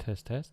Test, Test.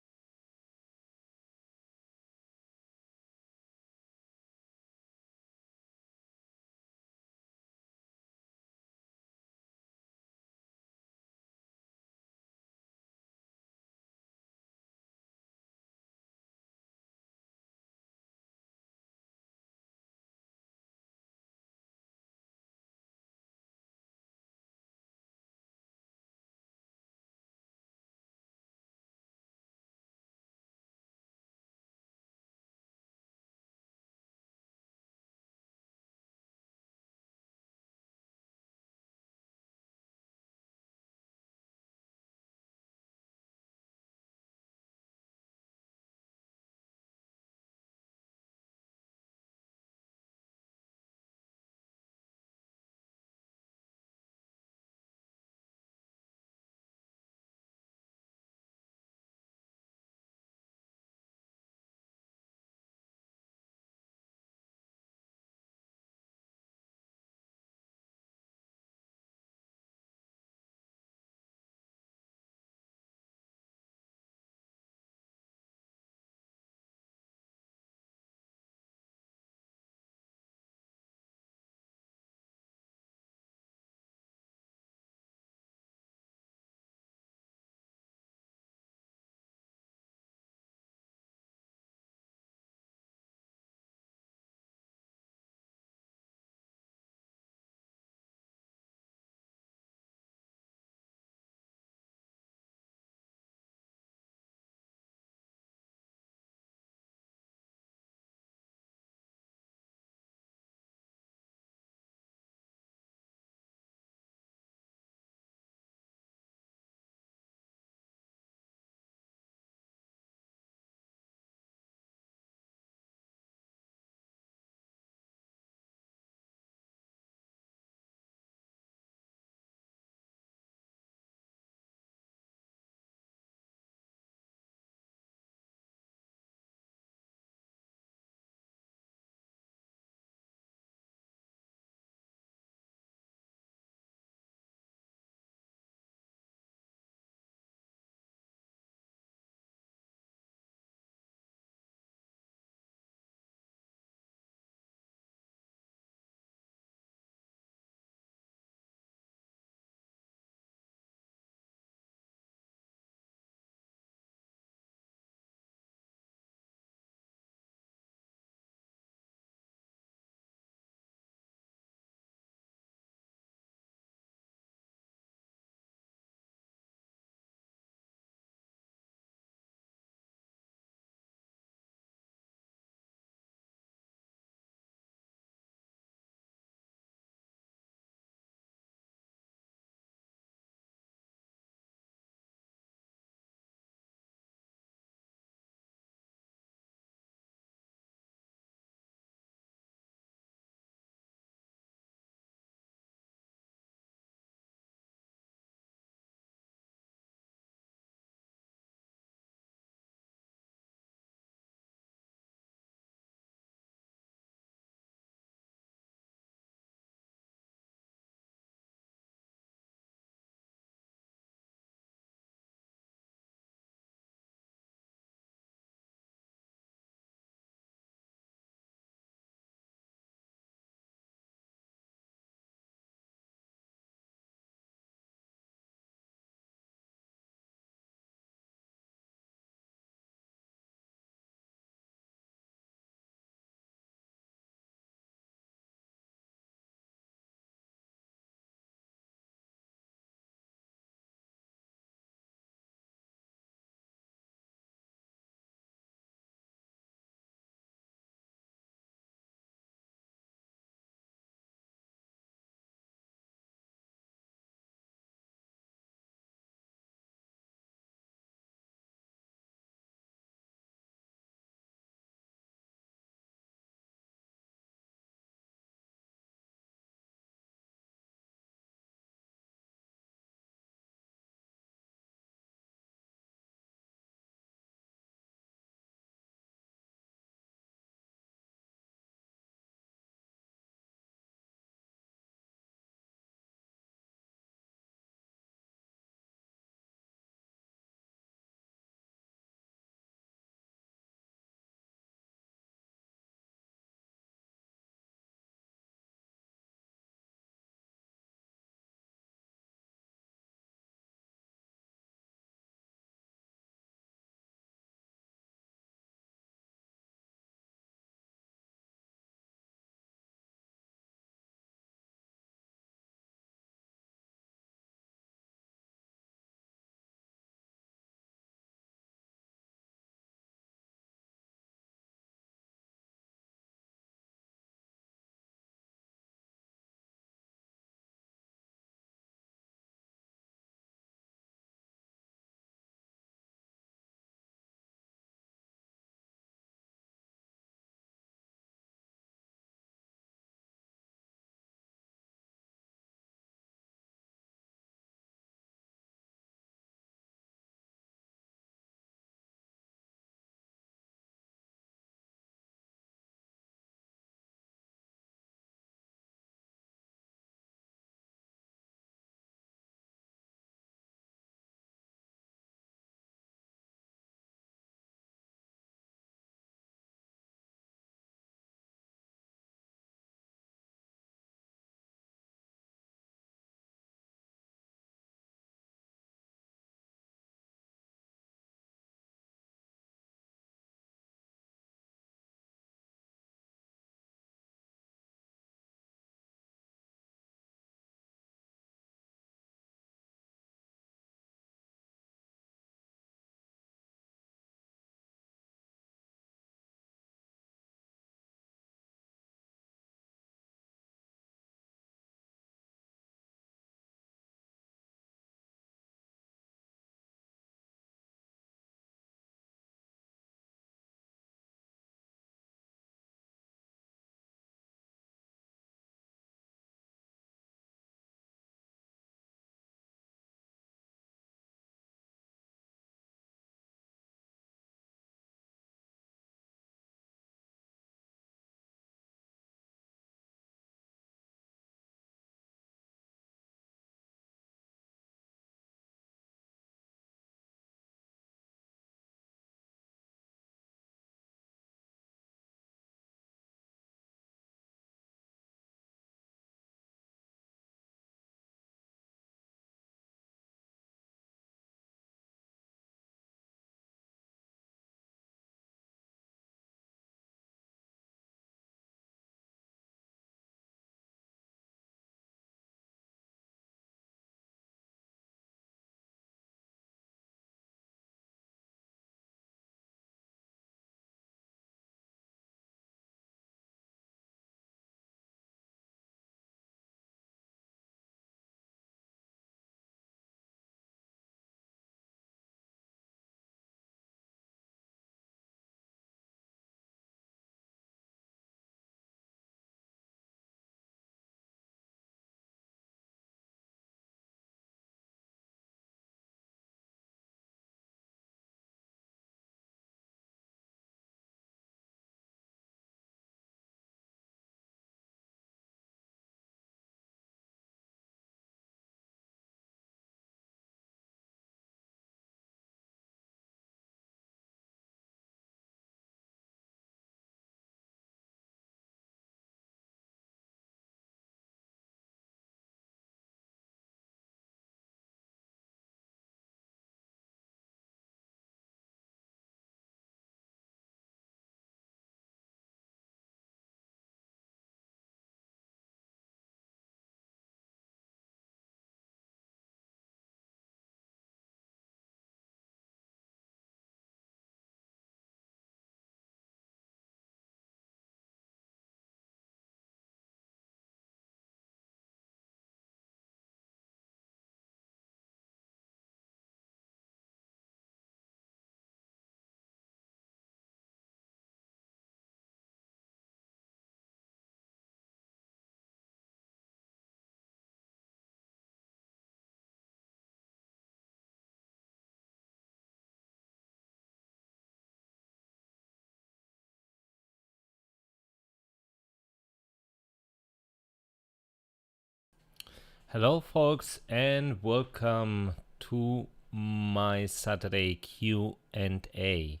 Hello folks and welcome to my Saturday Q&A.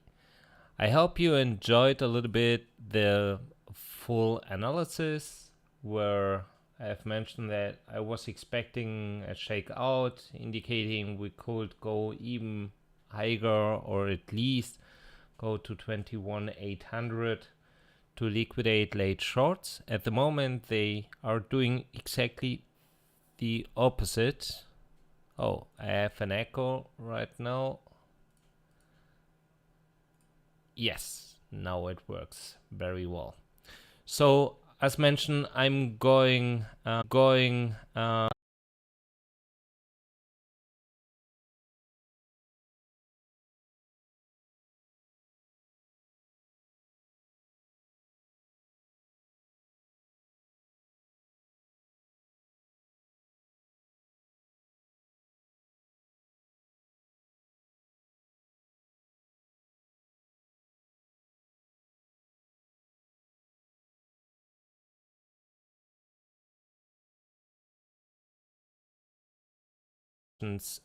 I hope you enjoyed a little bit the full analysis where I have mentioned that I was expecting a shakeout indicating we could go even higher or at least go to 21,800 to liquidate late shorts. At the moment they are doing exactly the opposite. Oh, I have an echo right now. Yes, now it works very well. So as mentioned, I'm going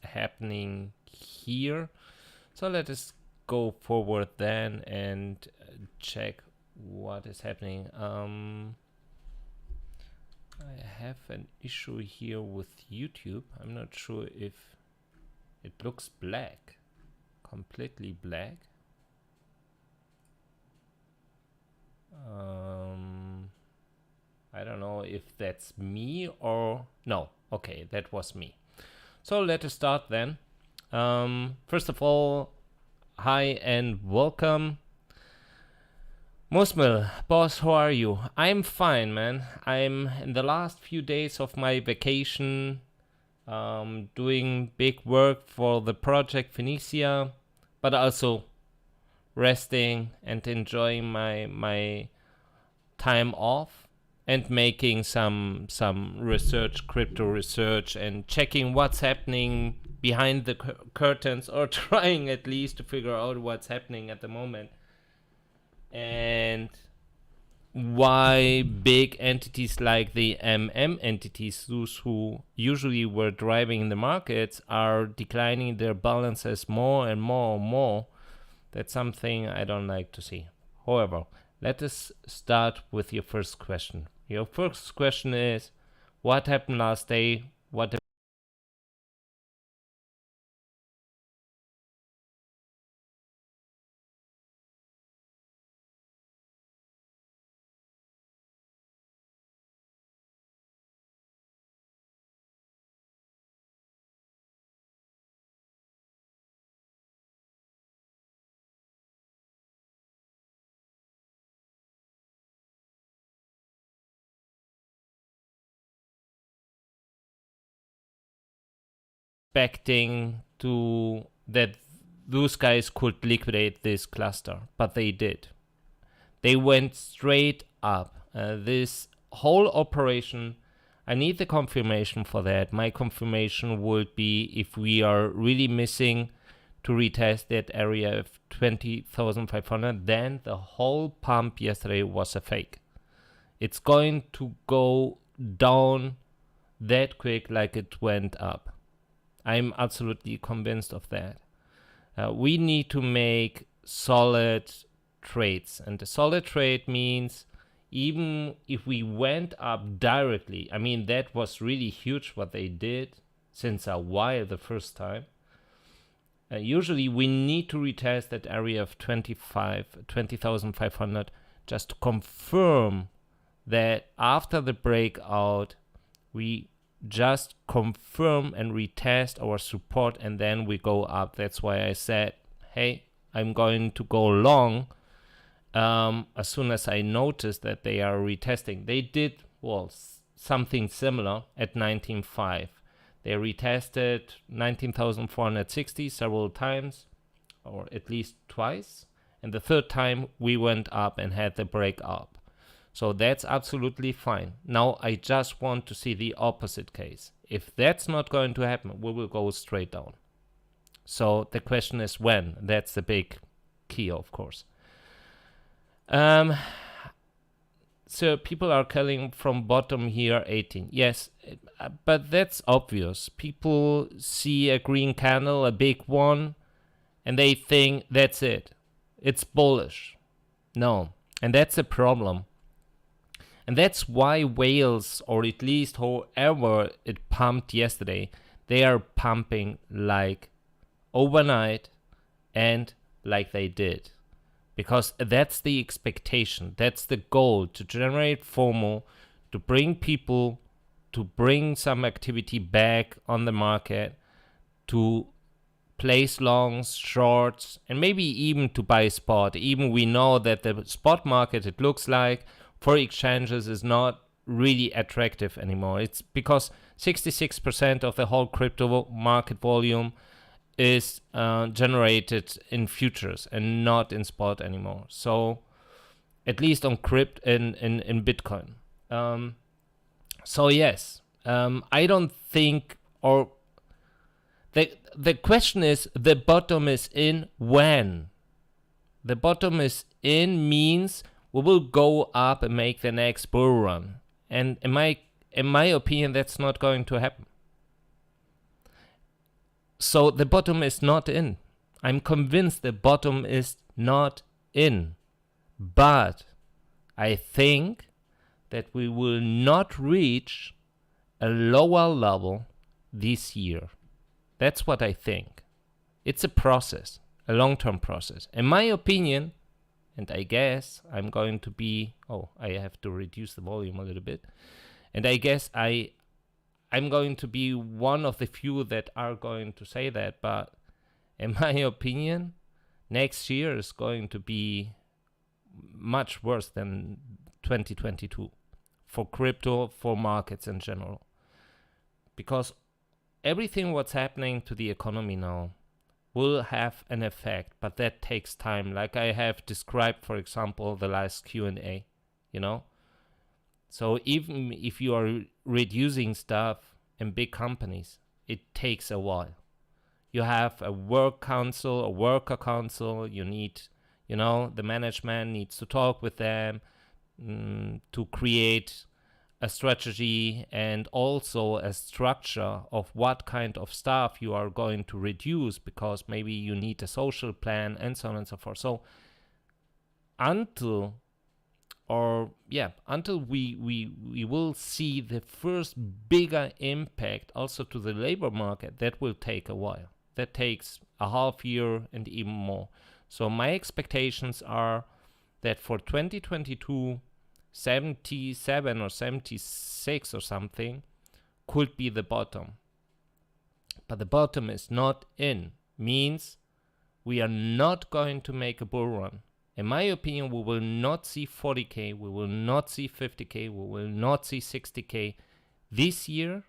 happening here. So let us go forward then and check what is happening. I have an issue here with YouTube. I'm not sure if it looks black, completely black. I don't know if that's me or no. Okay, that was me. So let us start then. First of all, hi and welcome. Musmil, boss, how are you? I'm fine, man. I'm in the last few days of my vacation, doing big work for the project Phoenicia, but also resting and enjoying my time off and making some research, crypto research, and checking what's happening behind the curtains, or trying at least to figure out what's happening at the moment and why big entities like the entities, those who usually were driving the markets, are declining their balances more and more and more. That's something I don't like to see. However, let us start with your first question. Your first question is, what happened last day? What expecting to that those guys could liquidate this cluster, but they did. They went straight up. This whole operation, I need the confirmation for that. My confirmation would be if we are really missing to retest that area of 20,500, then the whole pump yesterday was a fake. It's going to go down that quick like it went up. I'm absolutely convinced of that. We need to make solid trades, and a solid trade means even if we went up directly, I mean, that was really huge what they did since a while the first time. Usually we need to retest that area of 20,500 just to confirm that after the breakout we just confirm and retest our support, and then we go up. That's why I said, hey, I'm going to go long as soon as I noticed that they are retesting. They did, well, something similar at 19.5. They retested 19,460 several times, or at least twice, and the third time we went up and had the breakout. So that's absolutely fine. Now I just want to see the opposite case. If that's not going to happen, we will go straight down. So the question is when. That's the big key, of course. so people are calling from bottom here 18. Yes, but that's obvious. People see a green candle, a big one, and they think that's it. It's bullish. No, and that's a problem. And that's why whales, or at least however it pumped yesterday, they are pumping like overnight and like they did. Because that's the expectation, that's the goal, to generate FOMO, to bring people, to bring some activity back on the market, to place longs, shorts, and maybe even to buy spot. Even we know that the spot market, it looks like, for exchanges is not really attractive anymore. It's because 66% of the whole crypto market volume is generated in futures and not in spot anymore. So at least on in Bitcoin. So yes, I don't think, or the question is, the bottom is in when? The bottom is in means we will go up and make the next bull run. And in my opinion, that's not going to happen. So the bottom is not in. I'm convinced the bottom is not in. But I think that we will not reach a lower level this year. That's what I think. It's a process, a long-term process. In my opinion, and I guess I'm going to be, I have to reduce the volume a little bit. And I guess I'm going to be one of the few that are going to say that. But in my opinion, next year is going to be much worse than 2022 for crypto, for markets in general. Because everything what's happening to the economy now will have an effect, but that takes time. Like I have described, for example, the last Q&A, So even if you are reducing stuff in big companies, it takes a while. You have a work council, a worker council, you need, the management needs to talk with them to create a strategy and also a structure of what kind of stuff you are going to reduce, because maybe you need a social plan and so on and so forth. So until we will see the first bigger impact also to the labor market, that will take a while. That takes a half year and even more. So my expectations are that for 2022, 77 or 76 or something could be the bottom. But the bottom is not in. Means we are not going to make a bull run. In my opinion, we will not see 40K, we will not see 50K, we will not see 60K this year.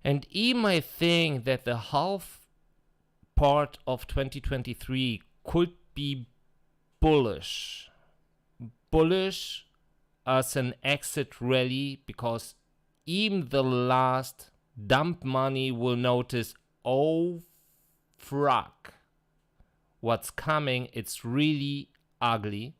And even I think that the half part of 2023 could be bullish. Bullish as an exit rally, because even the last dump money will notice, oh fuck, what's coming, it's really ugly.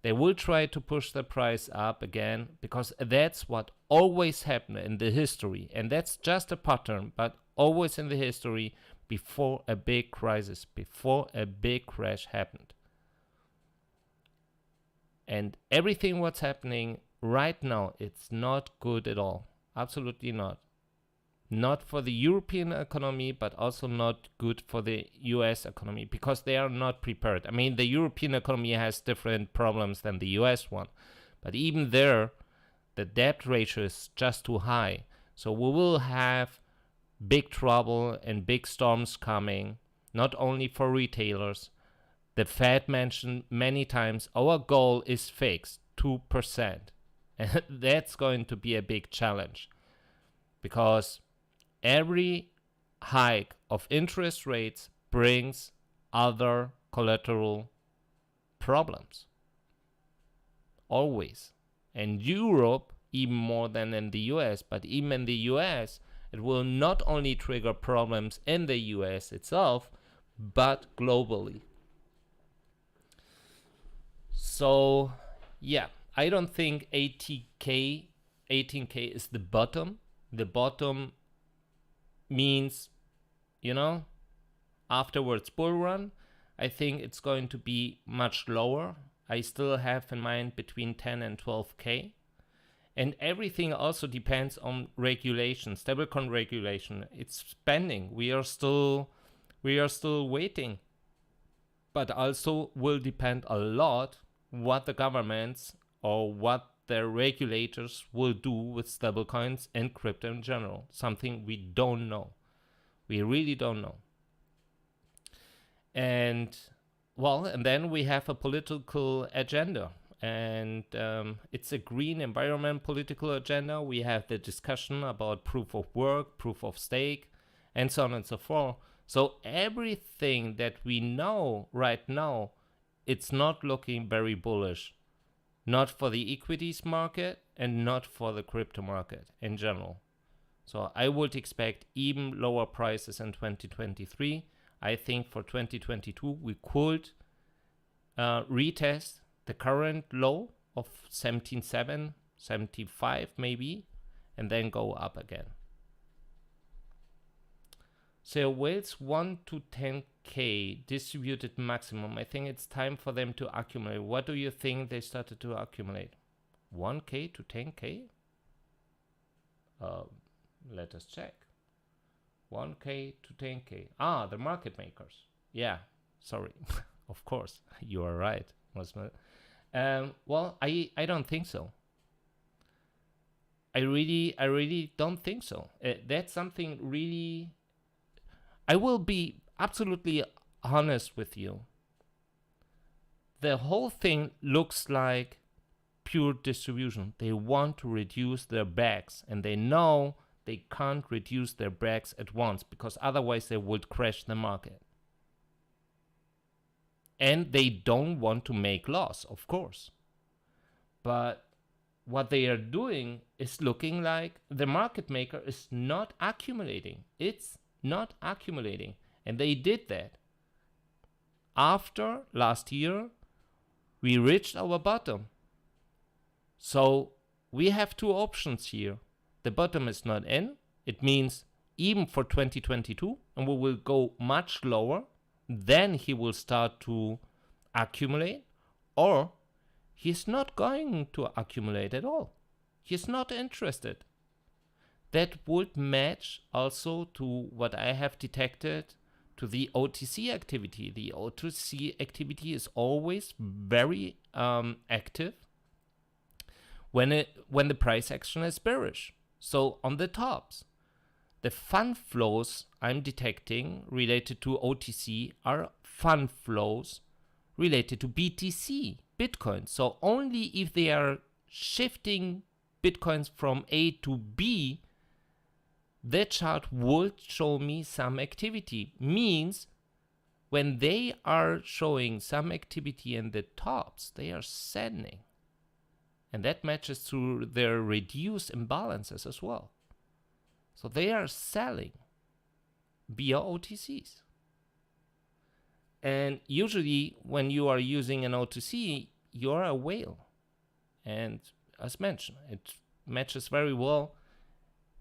They will try to push the price up again, because that's what always happened in the history. And that's just a pattern, but always in the history, before a big crisis, before a big crash happened. And everything what's happening right now, it's not good at all. Absolutely not. Not for the European economy, but also not good for the US economy, because they are not prepared. I mean, the European economy has different problems than the US one. But even there, the debt ratio is just too high. So we will have big trouble and big storms coming, not only for retailers. The Fed mentioned many times, our goal is fixed, 2%. And that's going to be a big challenge, because every hike of interest rates brings other collateral problems. Always. And Europe, even more than in the US, but even in the US, it will not only trigger problems in the US itself, but globally. So Yeah, I don't think 80K, 18K is the bottom. The bottom means, you know, afterwards bull run. I think it's going to be much lower. I still have in mind between 10 and 12K. And everything also depends on regulation, stablecoin regulation. It's spending. We are still waiting. But also will depend a lot what the governments or what their regulators will do with stablecoins and crypto in general. Something we don't know. We really don't know. And well, and then we have a political agenda. And it's a green environment political agenda. We have the discussion about proof of work, proof of stake, and so on and so forth. So everything that we know right now, it's not looking very bullish. Not for the equities market and not for the crypto market in general. So I would expect even lower prices in 2023. I think for 2022 we could retest the current low of 17.7, 75 maybe, and then go up again. So whales 1 to 10K distributed maximum. I think it's time for them to accumulate. What do you think they started to accumulate? 1K to 10K? Let us check. 1K to 10K. Ah, the market makers. Yeah, sorry. Of course, you are right. Well, I don't think so. I really don't think so. That's something really... I will be absolutely honest with you. The whole thing looks like pure distribution. They want to reduce their bags, and they know they can't reduce their bags at once because otherwise they would crash the market. And they don't want to make loss, of course. But what they are doing is looking like the market maker is not accumulating. It's not accumulating. And they did that. After last year, we reached our bottom. So we have two options here. The bottom is not in. It means even for 2022, and we will go much lower. Then he will start to accumulate, or he's not going to accumulate at all. He's not interested. That would match also to what I have detected to the OTC activity. The OTC activity is always very active when the price action is bearish. So on the tops, the fund flows I'm detecting related to OTC are fund flows related to BTC, Bitcoin. So only if they are shifting Bitcoins from A to B, the chart would show me some activity. Means when they are showing some activity in the tops, they are sending. And that matches to their reduced imbalances as well. So they are selling via OTCs. And usually when you are using an OTC, you're a whale. And as mentioned, it matches very well.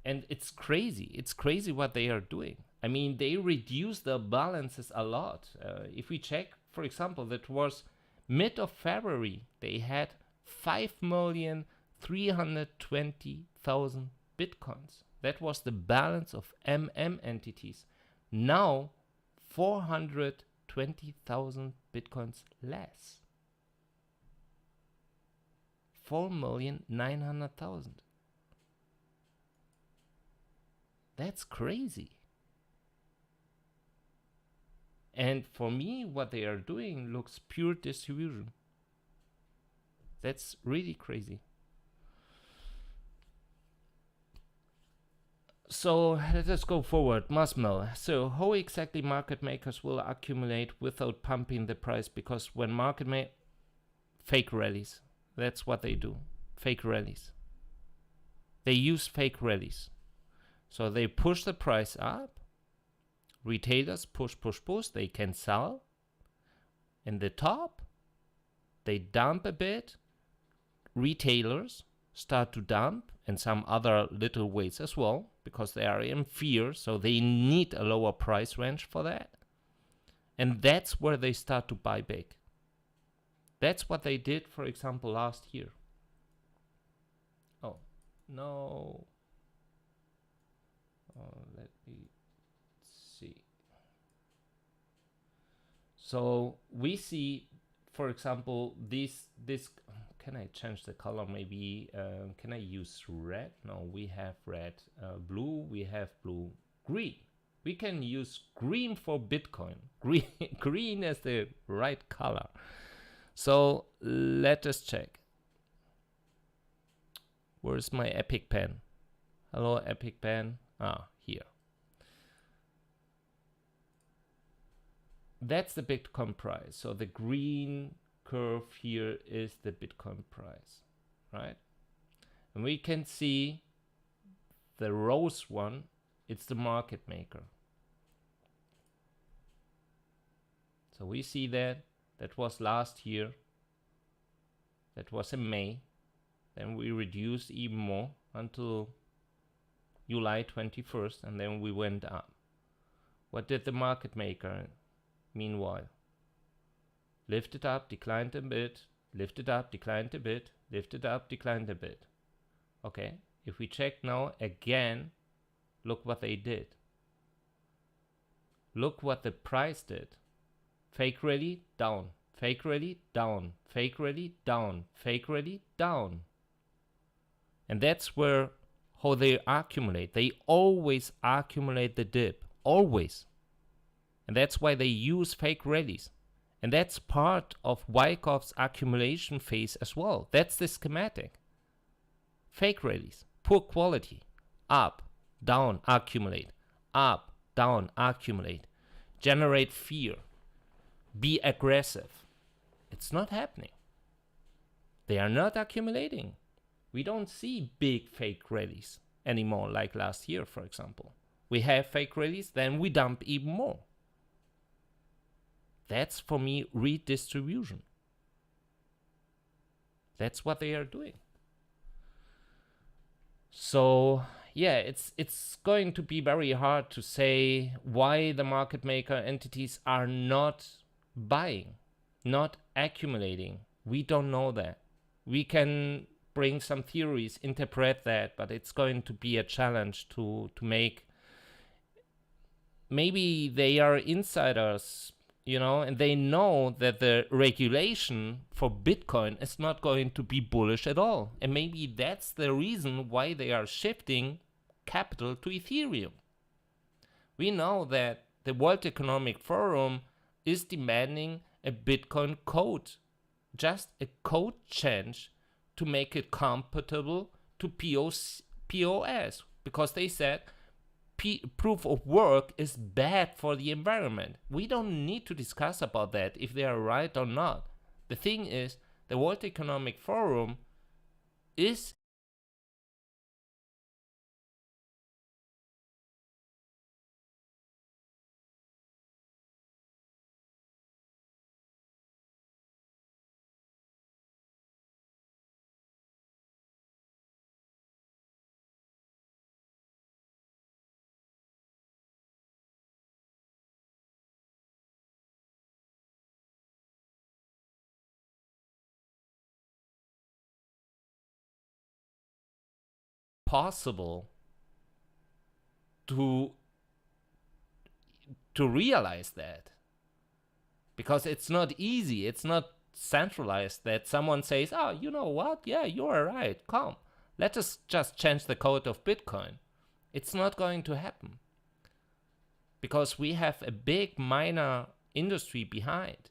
And it's crazy. It's crazy what they are doing. I mean, they reduce the balances a lot. If we check, for example, that was mid of February, they had 5,320,000 Bitcoins. That was the balance of entities. Now, 420,000 Bitcoins less. 4,900,000. That's crazy. And for me, what they are doing looks pure distribution. That's really crazy. So let us go forward. Musmel. So how exactly market makers will accumulate without pumping the price? Because when fake rallies. That's what they do. Fake rallies. They use fake rallies. So they push the price up. Retailers push. They can sell. In the top, they dump a bit, retailers start to dump, and some other little ways as well, because they are in fear, so they need a lower price range for that. And that's where they start to buy big. That's what they did, for example, last year. Oh, no. Let me see. So we see, for example, this, can I change the color? Maybe, can I use red? No, we have red. Blue, we have blue. Green. We can use green for Bitcoin. Green is the right color. So let us check. Where's my Epic pen? Hello, Epic pen. Ah, here. That's the Bitcoin price. So the green curve here is the Bitcoin price, right? And we can see the rose one, it's the market maker. So we see that was last year. That was in May. Then we reduced even more until July 21st, and then we went up. What did the market maker meanwhile? Lifted up, declined a bit, lifted up, declined a bit, lifted up, declined a bit. Okay, if we check now again, look what they did. Look what the price did. Fake rally, down, fake rally, down, fake rally, down, fake rally, down. And that's where how they accumulate. They always accumulate the dip, always. And that's why they use fake rallies. And that's part of Wyckoff's accumulation phase as well. That's the schematic. Fake rallies, poor quality, up, down, accumulate, up, down, accumulate, generate fear, be aggressive. It's not happening. They are not accumulating. We don't see big fake rallies anymore like last year, for example. We have fake rallies, then we dump even more. That's, for me, redistribution. That's what they are doing. So, yeah, it's going to be very hard to say why the market maker entities are not buying, not accumulating. We don't know that. We can bring some theories, interpret that, but it's going to be a challenge to make. Maybe they are insiders, you know, and they know that the regulation for Bitcoin is not going to be bullish at all. And maybe that's the reason why they are shifting capital to Ethereum. We know that the World Economic Forum is demanding a Bitcoin code, just a code change to make it compatible to POS, because they said proof of work is bad for the environment. We don't need to discuss about that, if they are right or not. The thing is, the World Economic Forum is possible to realize that, because it's not easy. It's not centralized that someone says, oh, you know what, yeah, you are right, come, let us just change the code of Bitcoin. It's not going to happen, because we have a big miner industry behind.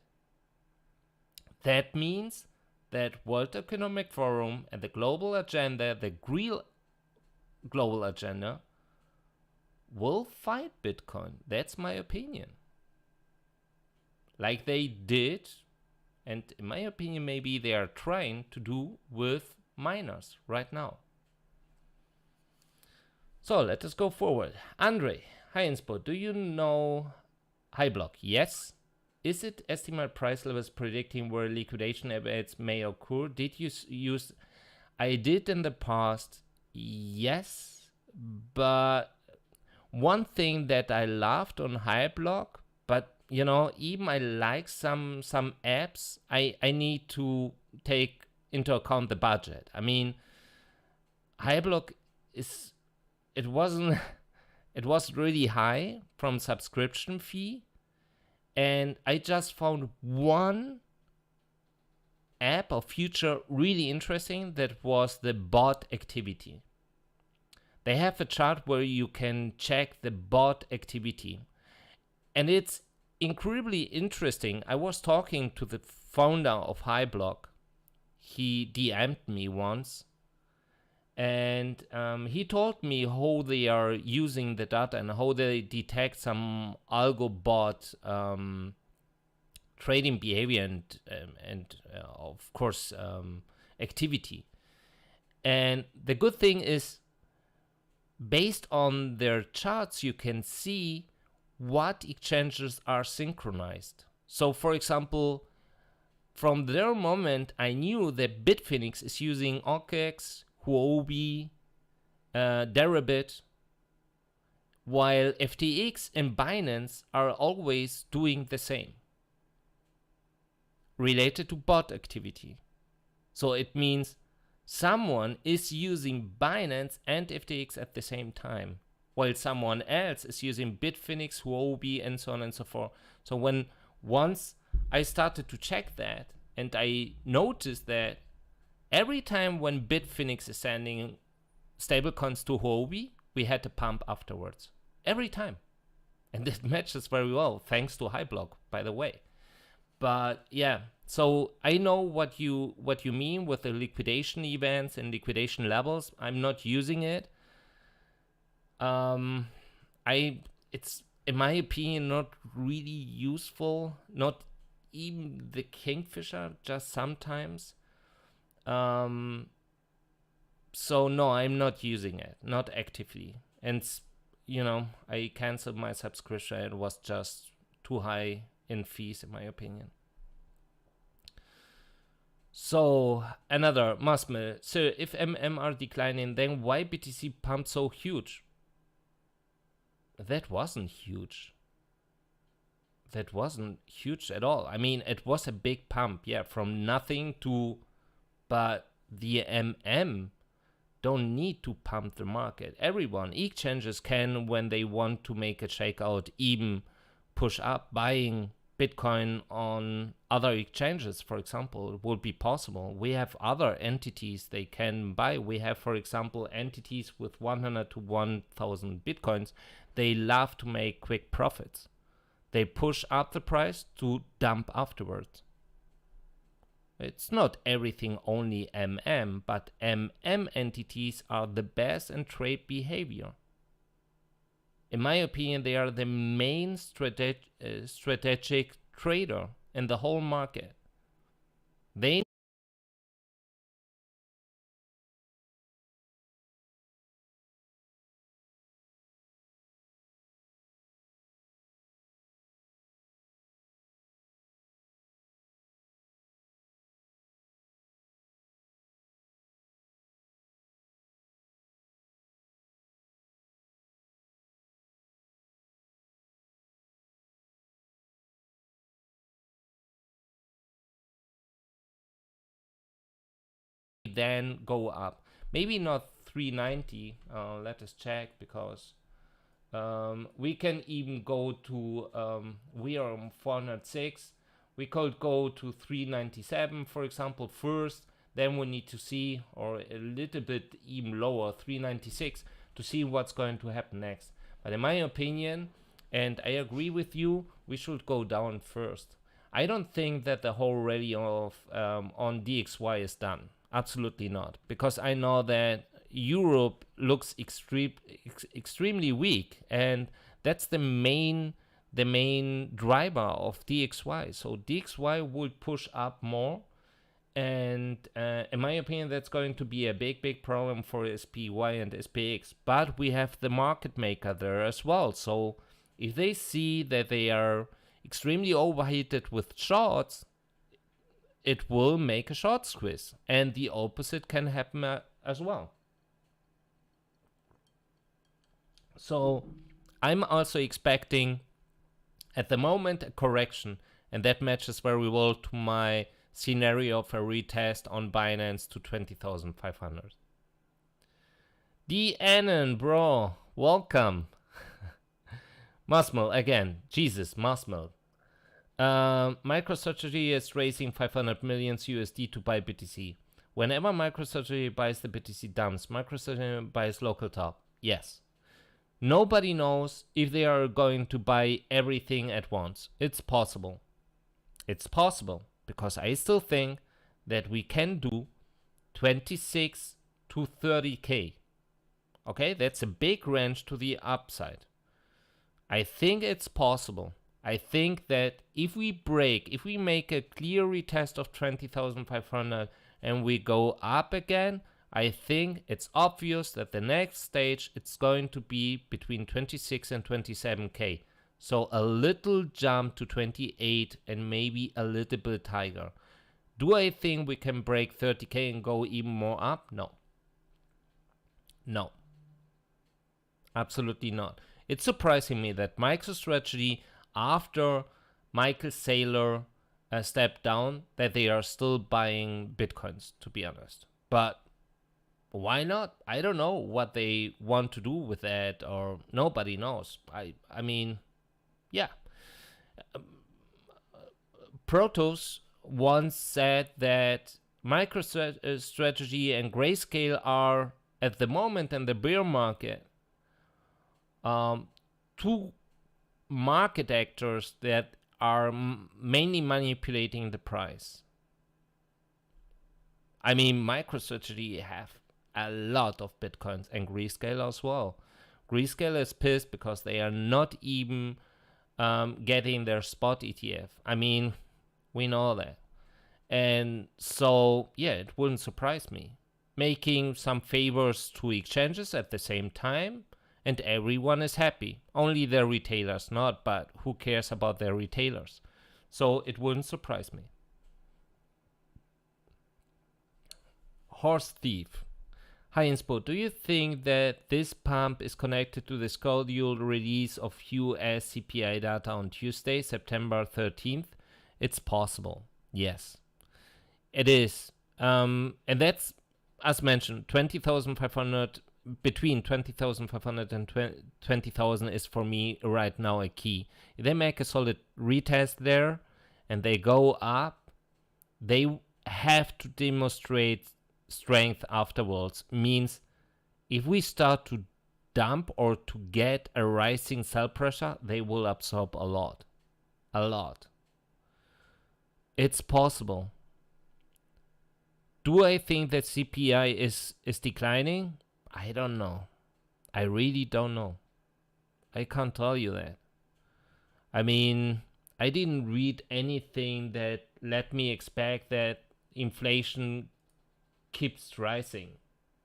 That means that World Economic Forum and the global agenda, the real global agenda, will fight Bitcoin. That's my opinion. Like they did, and in my opinion, maybe they are trying to do with miners right now. So let us go forward. Andre, hi Inspo, do you know High Block? Yes. Is it estimate price levels predicting where liquidation events may occur? Did you use I did in the past, yes, but one thing that I loved on Hyblock, but even I like some apps, I need to take into account the budget. I mean, Hyblock is it wasn't it was really high from subscription fee, and I just found one app or feature really interesting that was the bot activity. They have a chart where you can check the bot activity, and it's incredibly interesting. I was talking to the founder of Hyblock. He DM'd me once, and he told me how they are using the data and how they detect some algo bot trading behavior and of course activity. And the good thing is, based on their charts, you can see what exchanges are synchronized. So for example, from their moment, I knew that Bitfinex is using OKX, Huobi, Deribit, while FTX and Binance are always doing the same, related to bot activity. So it means someone is using Binance and FTX at the same time, while someone else is using Bitfinex, Huobi, and so on and so forth. So once I started to check that, and I noticed that every time when Bitfinex is sending stablecoins to Huobi, we had a pump afterwards. Every time. And that matches very well, thanks to Hyblock, by the way. But yeah, so I know what you mean with the liquidation events and liquidation levels. I'm not using it. It's in my opinion not really useful. Not even the Kingfisher, just sometimes. So no, I'm not using it, not actively. And I canceled my subscription. It was just too high in fees, in my opinion. So another Masmel. So if are declining, then why BTC pumped so huge? That wasn't huge. That wasn't huge at all. I mean, it was a big pump, yeah, from nothing to, but the don't need to pump the market. Everyone, exchanges can, when they want to make a shakeout, even push up buying Bitcoin on other exchanges, for example. It would be possible. We have other entities they can buy. We have, for example, entities with 100 to 1,000 Bitcoins. They love to make quick profits. They push up the price to dump afterwards. It's not everything only but entities are the best in trade behavior. In my opinion, they are the main strategic trader in the whole market. They then go up. Maybe not 390. Let us check, because we can even go to, we are on 406. We could go to 397, for example, first. Then we need to see, or a little bit even lower, 396, to see what's going to happen next. But in my opinion, and I agree with you, we should go down first. I don't think that the whole rally of on DXY is done. Absolutely not, because I know that Europe looks extremely weak, and that's the main driver of DXY. So DXY will push up more, and in my opinion, that's going to be a big problem for SPY and SPX. But we have the market maker there as well. So if they see that they are extremely overheated with shorts, it will make a short squeeze, and the opposite can happen as well. So I'm also expecting at the moment a correction, and that matches very well to my scenario of a retest on Binance to 20,500. DNN, bro, welcome. Musmel again, Jesus, Musmel. MicroStrategy is raising 500 million USD to buy BTC. Whenever MicroStrategy buys the BTC dumps, MicroStrategy buys local top. Yes. Nobody knows if they are going to buy everything at once. It's possible. It's possible because I still think that we can do 26 to 30K. Okay, that's a big range to the upside. I think it's possible. I think that if we make a clear retest of 20,500 and we go up again, I think it's obvious that the next stage it's going to be between 26 and 27K. So a little jump to 28 and maybe a little bit higher. Do I think we can break 30K and go even more up? No. No. Absolutely not. It's surprising me that MicroStrategy, after Michael Saylor stepped down, that they are still buying Bitcoins, to be honest. But why not? I don't know what they want to do with that, or nobody knows. I mean, yeah. Protos once said that MicroStrategy and Grayscale are, at the moment in the bear market, two market actors that are mainly manipulating the price. I mean, MicroStrategy have a lot of Bitcoins and Grayscale as well. Grayscale is pissed because they are not even getting their spot ETF. I mean, we know that. And so, yeah, it wouldn't surprise me. Making some favors to exchanges at the same time, and everyone is happy. Only their retailers not, but who cares about their retailers? So it wouldn't surprise me. Horse Thief. Hi Inspo, do you think that this pump is connected to the scheduled release of US CPI data on Tuesday, September 13th? It's possible. Yes, it is. And that's, as mentioned, 20,500, between 20,500 and 20,000 is for me right now a key. If they make a solid retest there and they go up, they have to demonstrate strength afterwards. Means if we start to dump or to get a rising sell pressure, they will absorb a lot. A lot. It's possible. Do I think that CPI is declining? I don't know. I really don't know. I can't tell you that. I mean, I didn't read anything that let me expect that inflation keeps rising,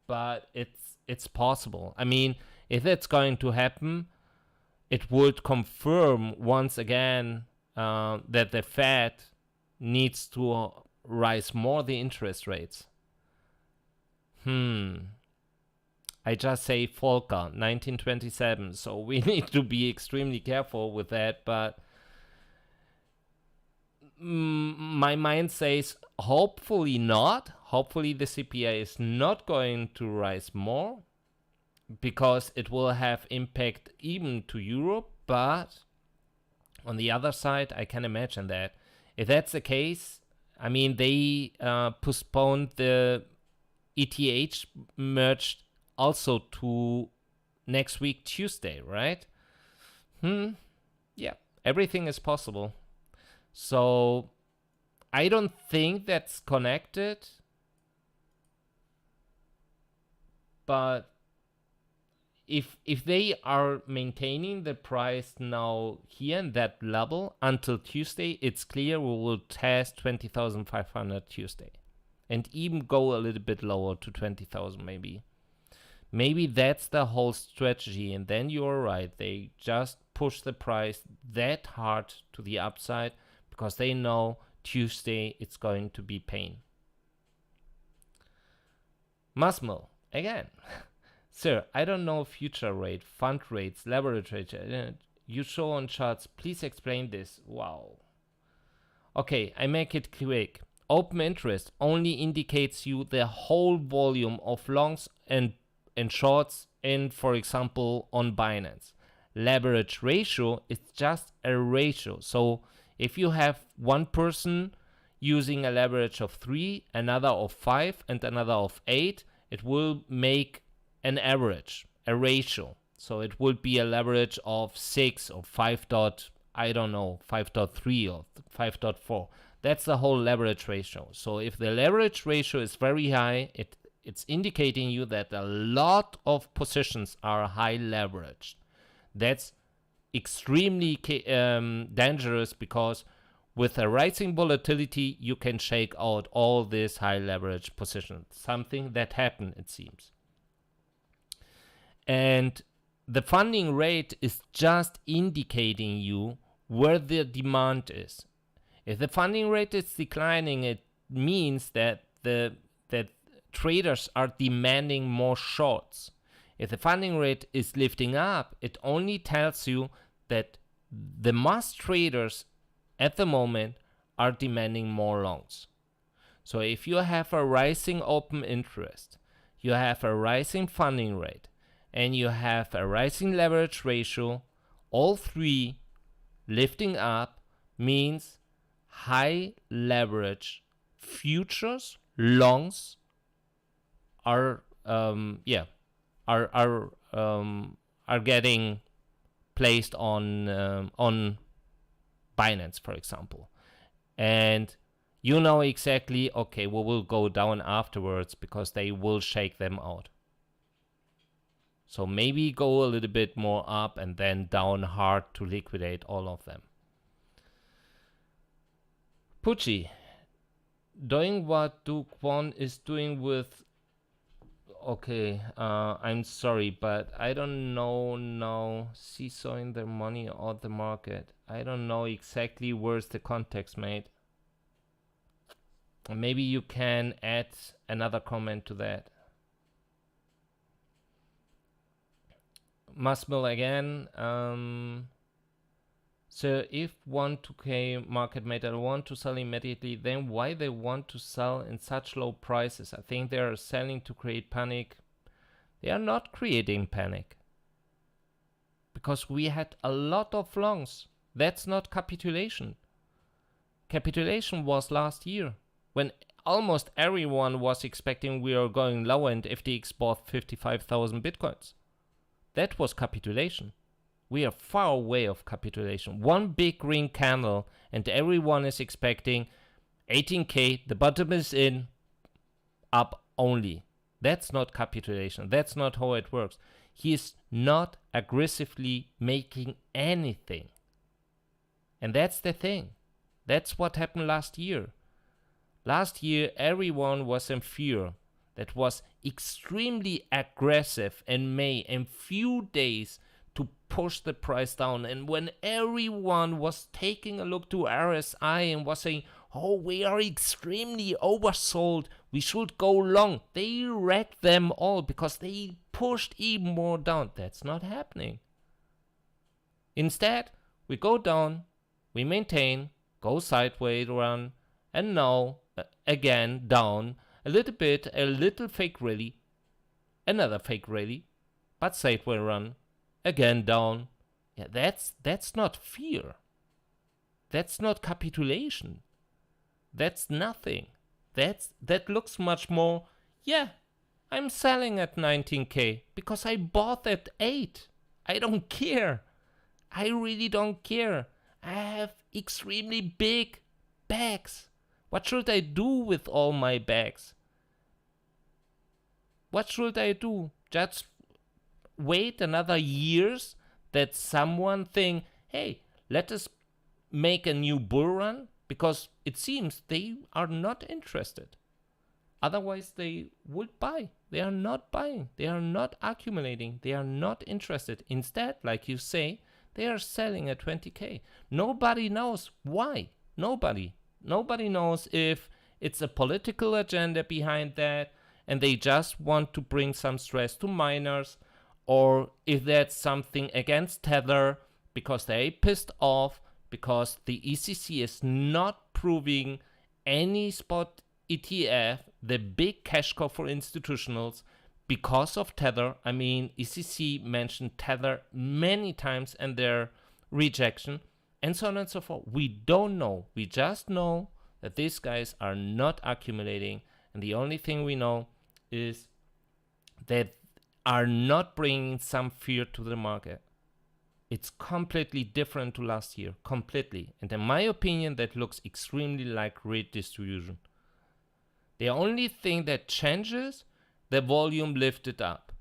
but it's possible. I mean, if it's going to happen, it would confirm once again that the Fed needs to rise more the interest rates. I just say Volcker, 1927, so we need to be extremely careful with that, but my mind says hopefully not. Hopefully the CPI is not going to rise more because it will have impact even to Europe, but on the other side, I can imagine that. If that's the case, I mean, they postponed the ETH merged also to next week, Tuesday, right? Yeah, everything is possible. So I don't think that's connected, but if they are maintaining the price now here in that level until Tuesday, it's clear we will test 20,500 Tuesday and even go a little bit lower to 20,000 maybe. Maybe that's the whole strategy, and then you're right. They just push the price that hard to the upside because they know Tuesday it's going to be pain. Musmel, again. Sir, I don't know future rate, fund rates, leverage rates. You show on charts. Please explain this. Wow. Okay, I make it quick. Open interest only indicates you the whole volume of longs and shorts in, for example, on Binance. Leverage ratio is just a ratio. So if you have one person using a leverage of 3, another of 5, and another of 8, it will make an average, a ratio. So it would be a leverage of 6 or 5 dot, I don't know, 5.3 or 5.4. That's the whole leverage ratio. So if the leverage ratio is very high, it's indicating you that a lot of positions are high leveraged. That's extremely dangerous, because with a rising volatility, you can shake out all these high leverage positions. Something that happened, it seems. And the funding rate is just indicating you where the demand is. If the funding rate is declining, it means that that traders are demanding more shorts. If the funding rate is lifting up, it only tells you that the mass traders at the moment are demanding more longs. So if you have a rising open interest, you have a rising funding rate, and you have a rising leverage ratio, all three lifting up means high leverage futures longs are getting placed on Binance, for example, and you know exactly, okay, we will go down afterwards because they will shake them out. So maybe go a little bit more up and then down hard to liquidate all of them. Pucci, doing what Do Kwon is doing with... Okay, I'm sorry, but I don't know now. Seesawing their money or the market. I don't know exactly where's the context, mate. Maybe you can add another comment to that. Musmill again. So if 2K market maker want to sell immediately, then why they want to sell in such low prices? I think they are selling to create panic. They are not creating panic, because we had a lot of longs. That's not capitulation. Capitulation was last year, when almost everyone was expecting we are going low and FTX bought 55,000 bitcoins. That was capitulation. We are far away of capitulation. One big green candle and everyone is expecting 18K, the bottom is in, up only. That's not capitulation. That's not how it works. He is not aggressively making anything. And that's the thing. That's what happened last year. Last year, everyone was in fear. That was extremely aggressive in May, in few days, to push the price down. And when everyone was taking a look to RSI and was saying, oh, we are extremely oversold, we should go long, they wrecked them all because they pushed even more down. That's not happening. Instead, we go down, we maintain, go sideways run, and now again down a little bit, a little fake rally, another fake rally, but sideways run, again down. Yeah, that's not fear. That's not capitulation. That's nothing. That looks much more, yeah, I'm selling at 19K because I bought at 8. I don't care. I really don't care. I have extremely big bags. What should I do with all my bags? What should I do? Just wait another years that someone think, hey, let us make a new bull run? Because it seems they are not interested. Otherwise, they would buy. They are not buying. They are not accumulating. They are not interested. Instead, like you say, they are selling at 20K. Nobody knows why. Nobody. Nobody knows if it's a political agenda behind that and they just want to bring some stress to miners, or if that's something against Tether because they're pissed off because the ECC is not proving any spot ETF, the big cash cow for institutionals, because of Tether. I mean, ECC mentioned Tether many times and their rejection, and so on and so forth. We don't know. We just know that these guys are not accumulating, and the only thing we know is that are not bringing some fear to the market. It's completely different to last year, completely. And in my opinion, that looks extremely like redistribution. The only thing that changes, the volume lifted up.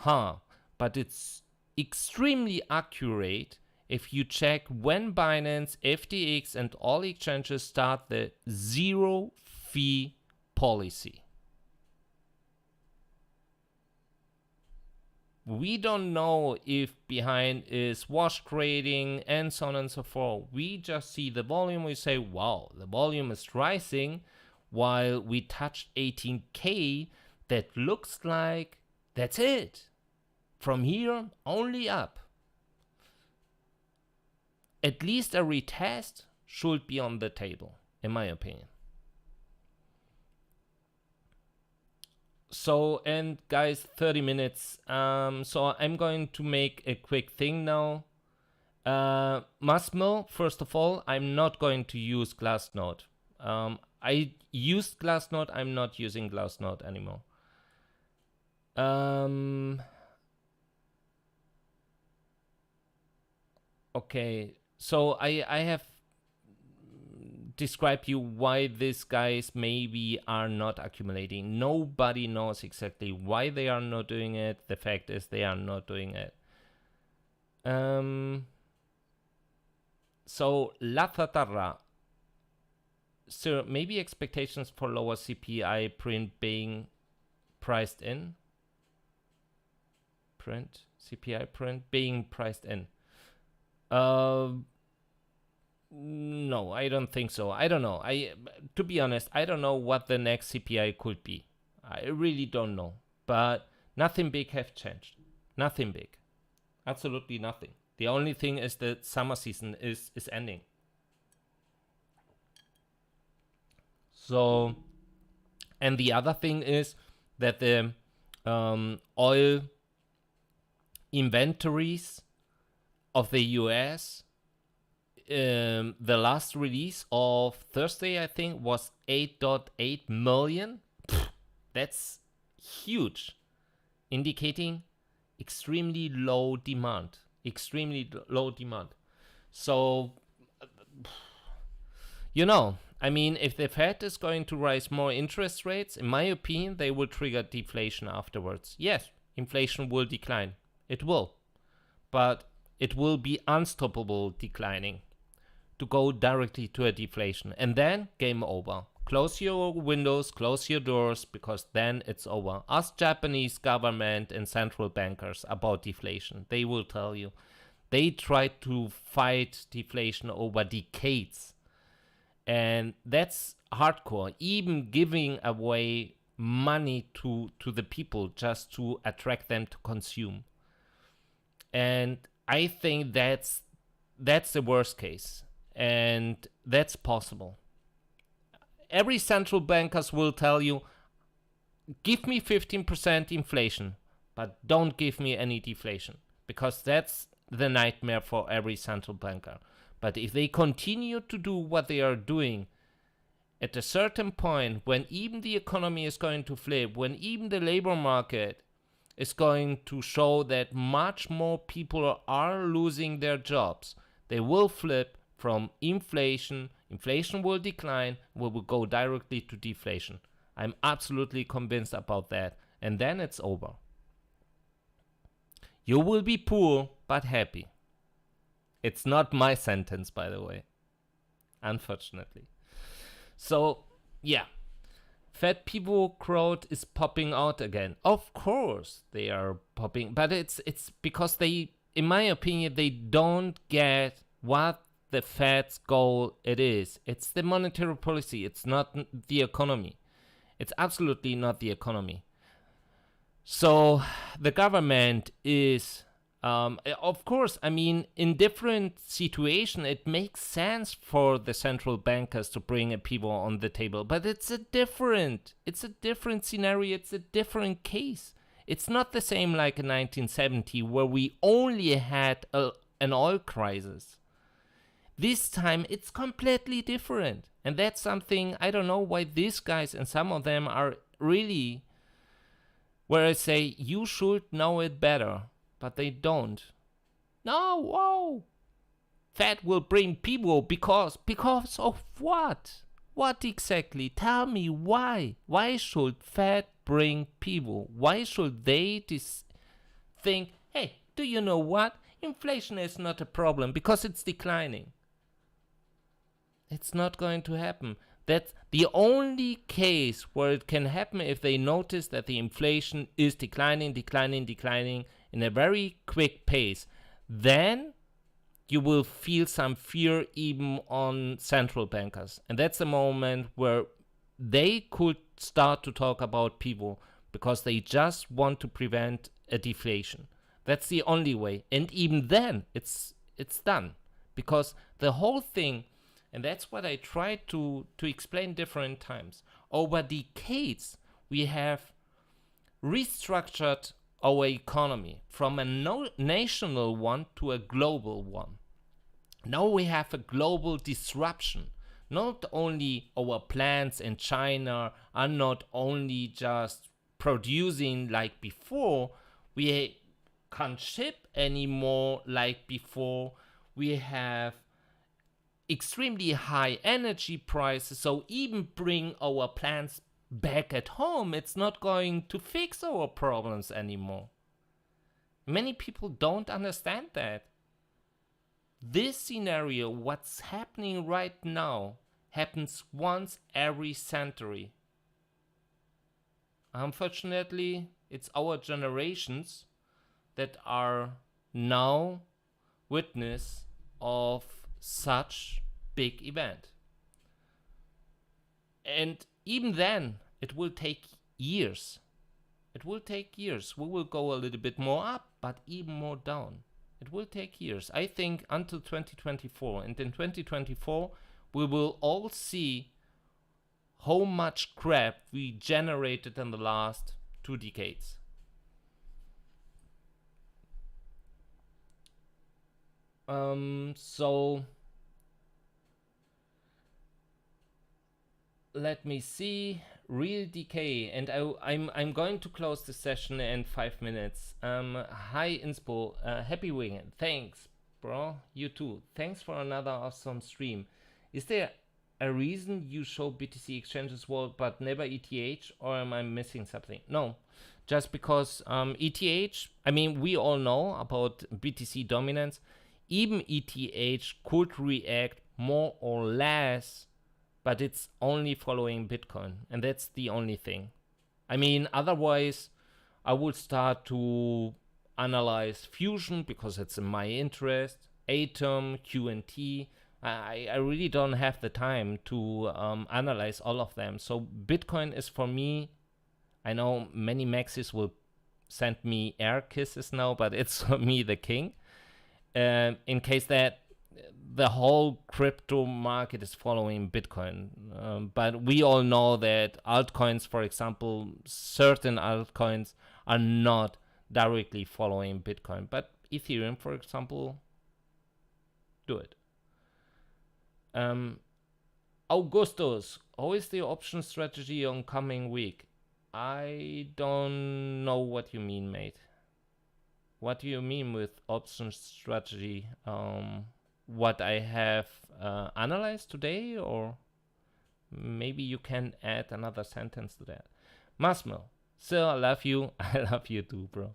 But it's extremely accurate if you check when Binance, FTX, and all exchanges start the zero fee policy. We don't know if behind is wash trading and so on and so forth. We just see the volume. We say, wow, the volume is rising while we touched 18K. That looks like that's it. From here, only up. At least a retest should be on the table, in my opinion. So, and guys, 30 minutes. So I'm going to make a quick thing now. Massimo, first of all, I'm not going to use Glassnode. I used Glassnode. I'm not using Glassnode anymore. Okay, so I have describe you why these guys maybe are not accumulating. Nobody knows exactly why they are not doing it. The fact is they are not doing it. So La Tatarra. So maybe expectations for lower CPI print being priced in. CPI print being priced in. No, I don't think so. I don't know. To be honest, I don't know what the next CPI could be. I really don't know. But nothing big has changed. Nothing big. Absolutely nothing. The only thing is that summer season is ending. So, and the other thing is that the oil inventories of the US, the last release of Thursday, I think, was 8.8 million. That's huge, indicating extremely low demand. So, I mean, if the Fed is going to raise more interest rates, in my opinion, they will trigger deflation afterwards. Yes, inflation will decline. It will. But it will be unstoppable declining to go directly to a deflation. And then, game over. Close your windows, close your doors, because then it's over. Ask Japanese government and central bankers about deflation. They will tell you. They tried to fight deflation over decades. And that's hardcore. Even giving away money to the people just to attract them to consume. And I think that's the worst case. And that's possible. Every central bankers will tell you, give me 15% inflation, but don't give me any deflation. Because that's the nightmare for every central banker. But if they continue to do what they are doing, at a certain point, when even the economy is going to flip, when even the labor market is going to show that much more people are losing their jobs, they will flip from inflation. Inflation will decline. We will go directly to deflation. I'm absolutely convinced about that. And then it's over. You will be poor, but happy. It's not my sentence, by the way. Unfortunately. So, yeah. Fat people crowd is popping out again. Of course they are popping. But it's because they, in my opinion, they don't get what the Fed's goal it is. It's the monetary policy. It's not the economy. It's absolutely not the economy. So the government is, of course, I mean, in different situations, it makes sense for the central bankers to bring a pivot on the table, but it's a different scenario. It's a different case. It's not the same like in 1970 where we only had an oil crisis. This time it's completely different. And that's something, I don't know why these guys and some of them are really, where I say you should know it better, but they don't. No, whoa. Fed will bring people because of what? What exactly? Tell me why. Why should Fed bring people? Why should they think, hey, do you know what? Inflation is not a problem because it's declining. It's not going to happen. That's the only case where it can happen if they notice that the inflation is declining in a very quick pace. Then you will feel some fear even on central bankers. And that's the moment where they could start to talk about people because they just want to prevent a deflation. That's the only way. And even then, it's done. Because the whole thing, and that's what I tried to explain different times. Over decades, we have restructured our economy from a national one to a global one. Now we have a global disruption. Not only our plants in China are not only just producing like before, we can't ship anymore like before. We have extremely high energy prices, so even bring our plants back at home, it's not going to fix our problems anymore. Many people don't understand that. This scenario, what's happening right now, happens once every century. Unfortunately, it's our generations that are now witness of such big event. And even then, it will take years. It will take years. We will go a little bit more up, but even more down. It will take years. I think until 2024. And in 2024, we will all see how much crap we generated in the last 2 decades. So let me see. Real decay, and I'm going to close the session in 5 minutes. Hi Inspo, happy weekend. Thanks, bro. You too. Thanks for another awesome stream. Is there a reason you show BTC exchanges world but never ETH, or am I missing something? No, just because ETH. I mean, we all know about BTC dominance. Even ETH could react more or less, but it's only following Bitcoin, and that's the only thing. I mean, otherwise, I would start to analyze Fusion because it's in my interest, Atom, QNT. I really don't have the time to analyze all of them. So Bitcoin is for me, I know many maxis will send me air kisses now, but it's for me the king. In case that the whole crypto market is following Bitcoin. But we all know that altcoins, for example, certain altcoins are not directly following Bitcoin. But Ethereum, for example, do it. Augustus, how is the option strategy on coming week? I don't know what you mean, mate. What do you mean with option strategy? What I have analyzed today, or maybe you can add another sentence to that. Masmo, sir, I love you. I love you too, bro.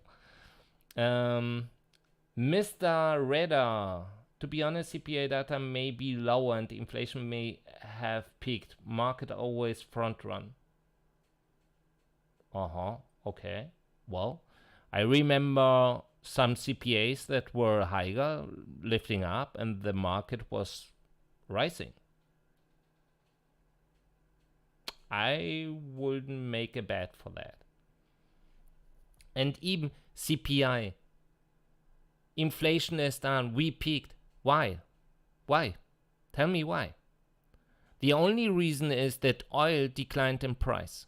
Mr. Reda, to be honest, CPI data may be lower and inflation may have peaked. Market always front run. Okay. Well, I remember some CPAs that were higher lifting up and the market was rising. I wouldn't make a bet for that. And even CPI, inflation is down, we peaked. Why? Why? Tell me why. The only reason is that oil declined in price.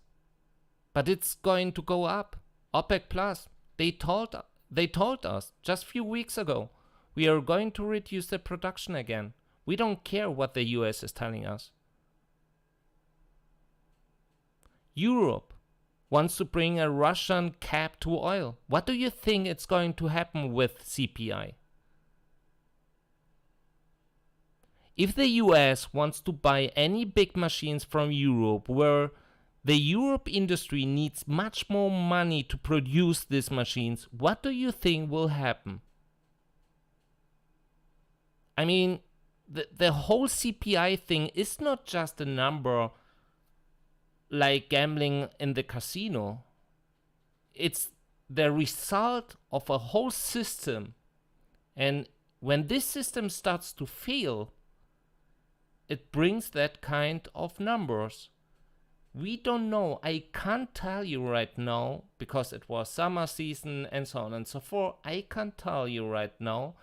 But it's going to go up. OPEC Plus, they told us just a few weeks ago, we are going to reduce the production again. We don't care what the US is telling us. Europe wants to bring a Russian cap to oil. What do you think it's going to happen with CPI? If the US wants to buy any big machines from Europe where the Europe industry needs much more money to produce these machines, what do you think will happen? I mean, the whole CPI thing is not just a number like gambling in the casino. It's the result of a whole system. And when this system starts to fail, it brings that kind of numbers. We don't know. I can't tell you right now, because it was summer season and so on and so forth. I can't tell you right now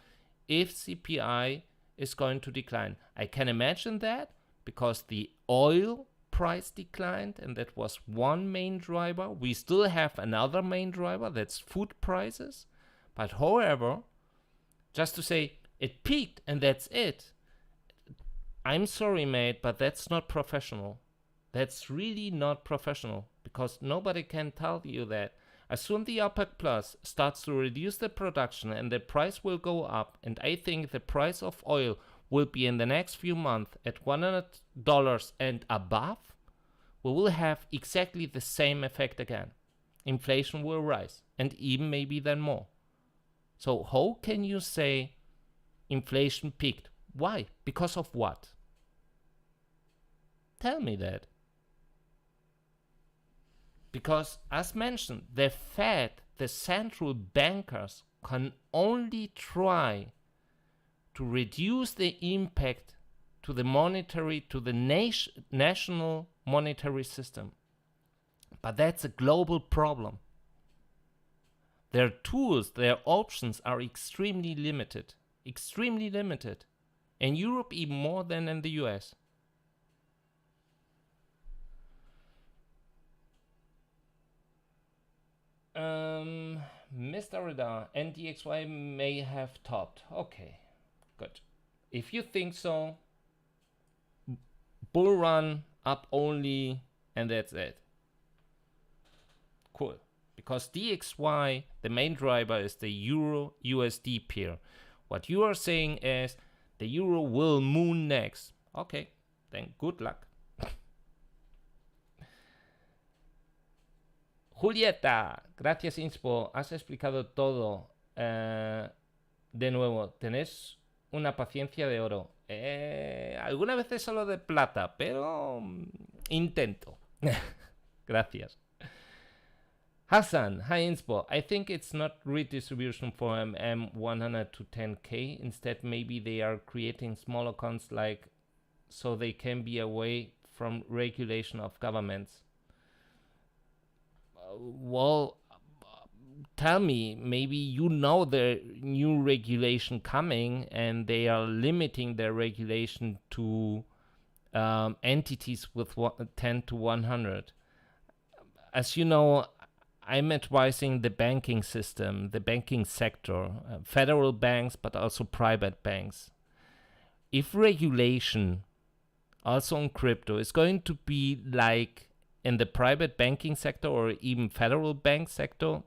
if CPI is going to decline. I can imagine that because the oil price declined, and that was one main driver. We still have another main driver, that's food prices. But however, just to say it peaked and that's it, I'm sorry, mate, but that's not professional. That's really not professional, because nobody can tell you that. As soon the OPEC Plus starts to reduce the production and the price will go up, and I think the price of oil will be in the next few months at $100 and above, we will have exactly the same effect again. Inflation will rise, and even maybe then more. So how can you say inflation peaked? Why? Because of what? Tell me that. Because, as mentioned, the Fed, the central bankers, can only try to reduce the impact to the national monetary system. But that's a global problem. Their tools, their options are extremely limited. Extremely limited. In Europe, even more than in the US. Mr. Radar, NDXY may have topped. Okay, good. If you think so, bull run up only, and that's it. Cool. Because DXY, the main driver is the Euro USD pair. What you are saying is the Euro will moon next. Okay, then good luck. Julieta, gracias Inspo, has explicado todo. De nuevo, tenés una paciencia de oro. Algunas veces solo de plata, pero intento. Gracias. Hassan, hi Inspo. I think it's not redistribution for MM100 to 10K. Instead, maybe they are creating small accounts like so they can be away from regulation of governments. Well, tell me, maybe you know the new regulation coming and they are limiting their regulation to entities with 10 to 100. As you know, I'm advising the banking system, the banking sector, federal banks, but also private banks. If regulation, also on crypto, is going to be like in the private banking sector or even federal bank sector,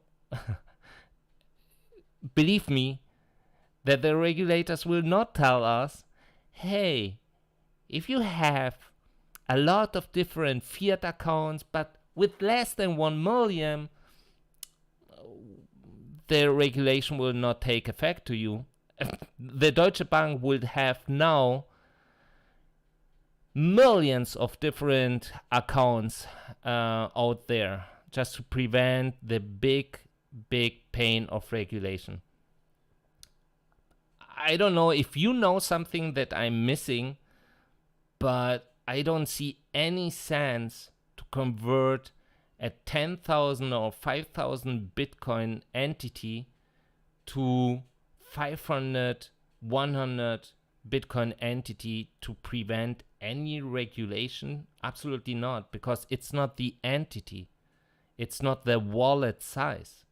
believe me, that the regulators will not tell us, hey, if you have a lot of different fiat accounts, but with less than 1 million, the regulation will not take effect to you. The Deutsche Bank would have now millions of different accounts out there just to prevent the big pain of regulation. I don't know if you know something that I'm missing, but I don't see any sense to convert a 10,000 or 5,000 Bitcoin entity to 500, 100 Bitcoin entity to prevent any regulation? Absolutely not, because it's not the entity. It's not the wallet size.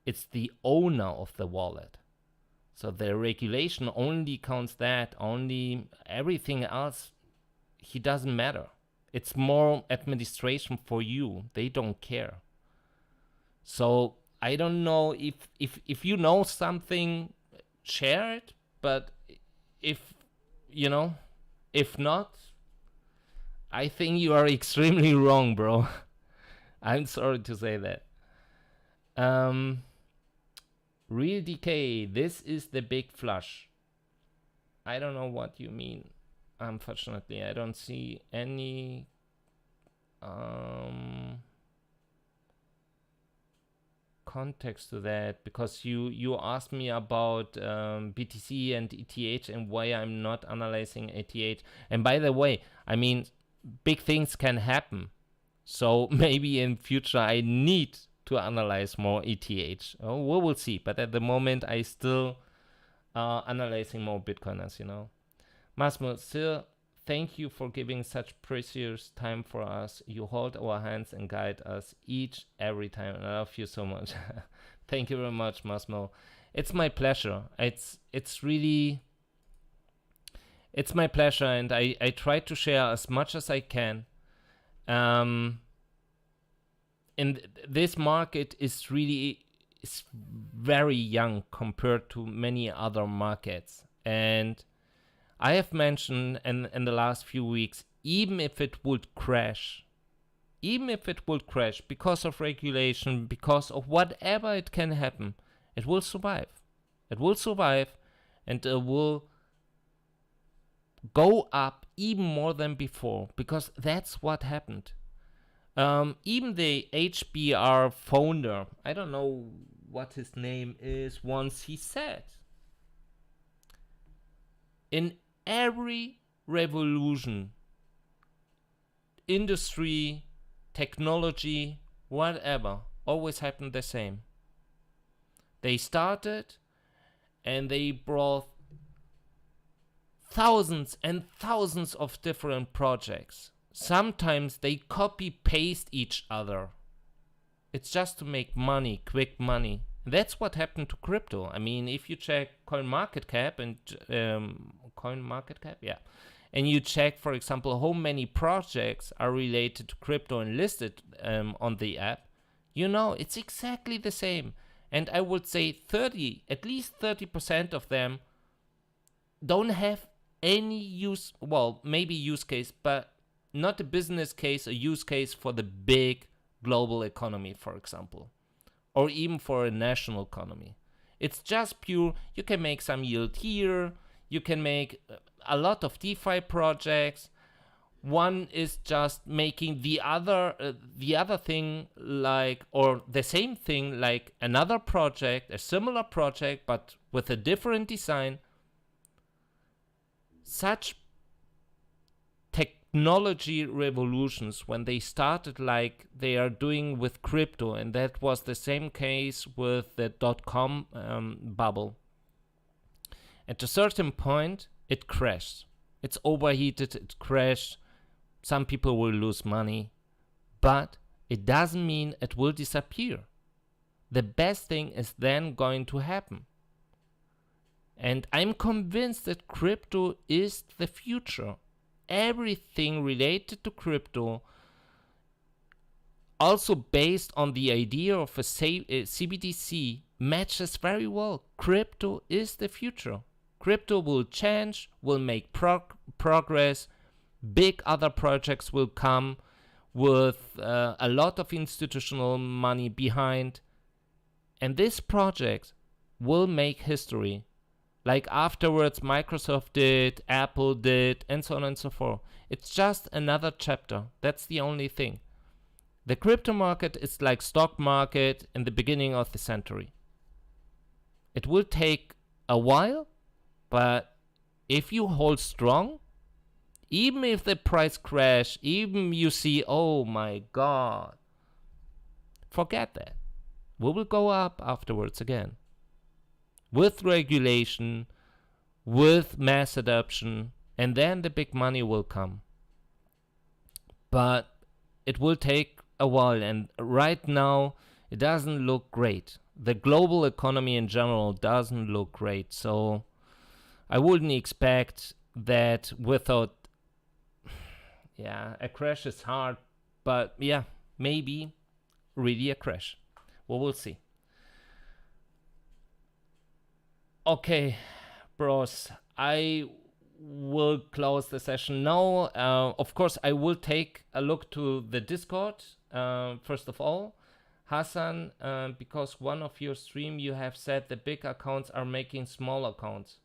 It's the owner of the wallet. So the regulation only counts that, only everything else, he doesn't matter. It's more administration for you. They don't care. So I don't know if you know something, share it. But if if not, I think you are extremely wrong, bro. I'm sorry to say that. Real decay. This is the big flush. I don't know what you mean. Unfortunately, I don't see any context to that, because you asked me about BTC and ETH and why I'm not analyzing ETH. And by the way, I mean, big things can happen. So maybe in future I need to analyze more ETH. Oh, we will see. But at the moment, I still analyzing more Bitcoiners, Massimo, still, thank you for giving such precious time for us. You hold our hands and guide us every time. I love you so much. Thank you very much, Massimo. It's my pleasure. It's my pleasure, and I try to share as much as I can. In this market is very young compared to many other markets, and I have mentioned in the last few weeks, even if it would crash because of regulation, because of whatever it can happen, it will survive. It will survive, and it will go up even more than before, because that's what happened. Even the HBR founder, I don't know what his name is, once he said, in every revolution, industry, technology, whatever, always happened the same. They started and they brought thousands and thousands of different projects. Sometimes they copy-paste each other. It's just to make money, quick money. That's what happened to crypto. I mean, if you check CoinMarketCap and you check, for example, how many projects are related to crypto and listed on the app, it's exactly the same. And I would say at least 30% of them don't have any use, maybe use case, but not a business case, a use case for the big global economy, for example, or even for a national economy. It's just pure, you can make some yield here, you can make a lot of DeFi projects. One is just making the other thing or the same thing like another project, a similar project, but with a different design. Such technology revolutions, when they started like they are doing with crypto, and that was the same case with the .com bubble. At a certain point, it crashed. It's overheated, it crashed. Some people will lose money, but it doesn't mean it will disappear. The best thing is then going to happen. And I'm convinced that crypto is the future. Everything related to crypto, also based on the idea of a CBDC, matches very well. Crypto is the future. Crypto will change, will make progress. Big other projects will come with a lot of institutional money behind. And this project will make history. Like afterwards, Microsoft did, Apple did, and so on and so forth. It's just another chapter. That's the only thing. The crypto market is like stock market in the beginning of the century. It will take a while, But if you hold strong, even if the price crash, even you see, oh my god, forget that. We will go up afterwards again. With regulation, with mass adoption, and then the big money will come. But it will take a while, and right now it doesn't look great. The global economy in general doesn't look great, so I wouldn't expect that without, yeah, a crash is hard, but yeah, maybe really a crash. Well, we'll see. Okay, bros, I will close the session now. Of course, I will take a look to the Discord first of all. Hassan, because one of your stream you have said the big accounts are making small accounts.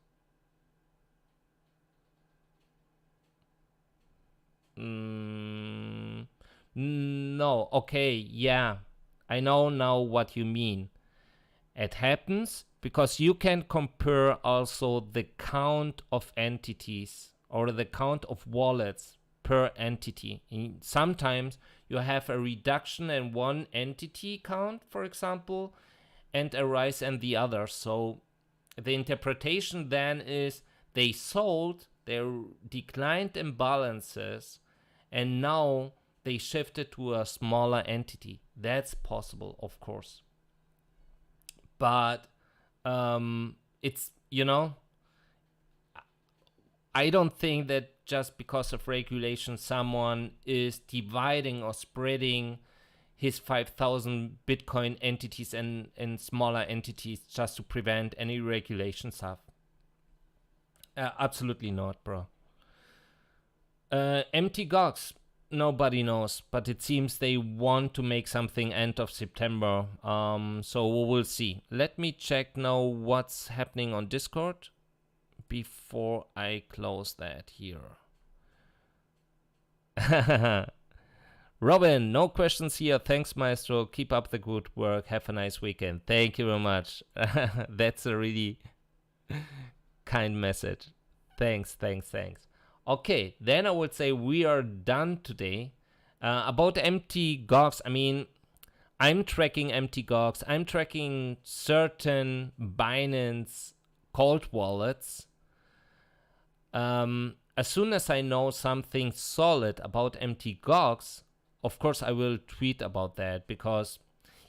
No, okay, yeah. I know now what you mean. It happens because you can compare also the count of entities or the count of wallets per entity. Sometimes you have a reduction in one entity count, for example, and a rise in the other. So the interpretation then is they sold, they declined imbalances, and now they shifted to a smaller entity. That's possible, of course. But it's, I don't think that just because of regulation someone is dividing or spreading his 5,000 Bitcoin entities in smaller entities just to prevent any regulation stuff. Absolutely not, bro. Empty Gox, nobody knows, but it seems they want to make something end of September. So we will see. Let me check now what's happening on Discord before I close that here. Robin, no questions here. Thanks, Maestro. Keep up the good work. Have a nice weekend. Thank you very much. That's a really kind message. Thanks. Okay, then I would say we are done today. About empty Gox, I mean, I'm tracking empty Gox. I'm tracking certain Binance cold wallets. As soon as I know something solid about empty Gox, of course I will tweet about that, because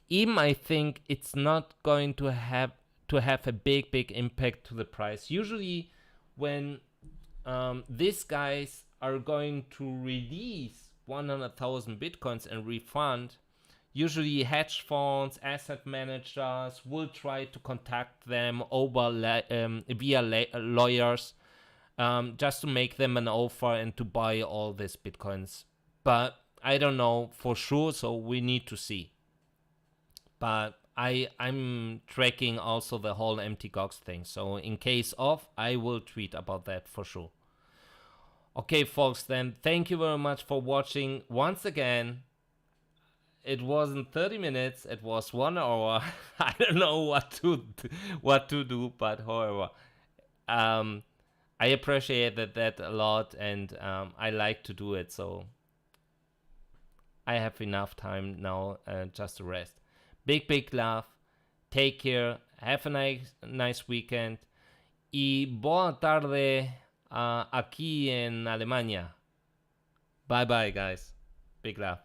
even I think it's not going to have a big impact to the price. Usually when these guys are going to release 100,000 Bitcoins and refund, usually hedge funds, asset managers will try to contact them over via lawyers, just to make them an offer and to buy all these Bitcoins. But I don't know for sure, so we need to see. But I'm tracking also the whole empty Gox thing, so in case of, I will tweet about that for sure. Okay, folks, then thank you very much for watching once again. It wasn't 30 minutes, it was 1 hour. I don't know what to do, but however, I appreciate that a lot, and I like to do it, so I have enough time now just to rest. Big love. Take care. Have a nice weekend. Y buena tarde aquí en Alemania. Bye, guys. Big love.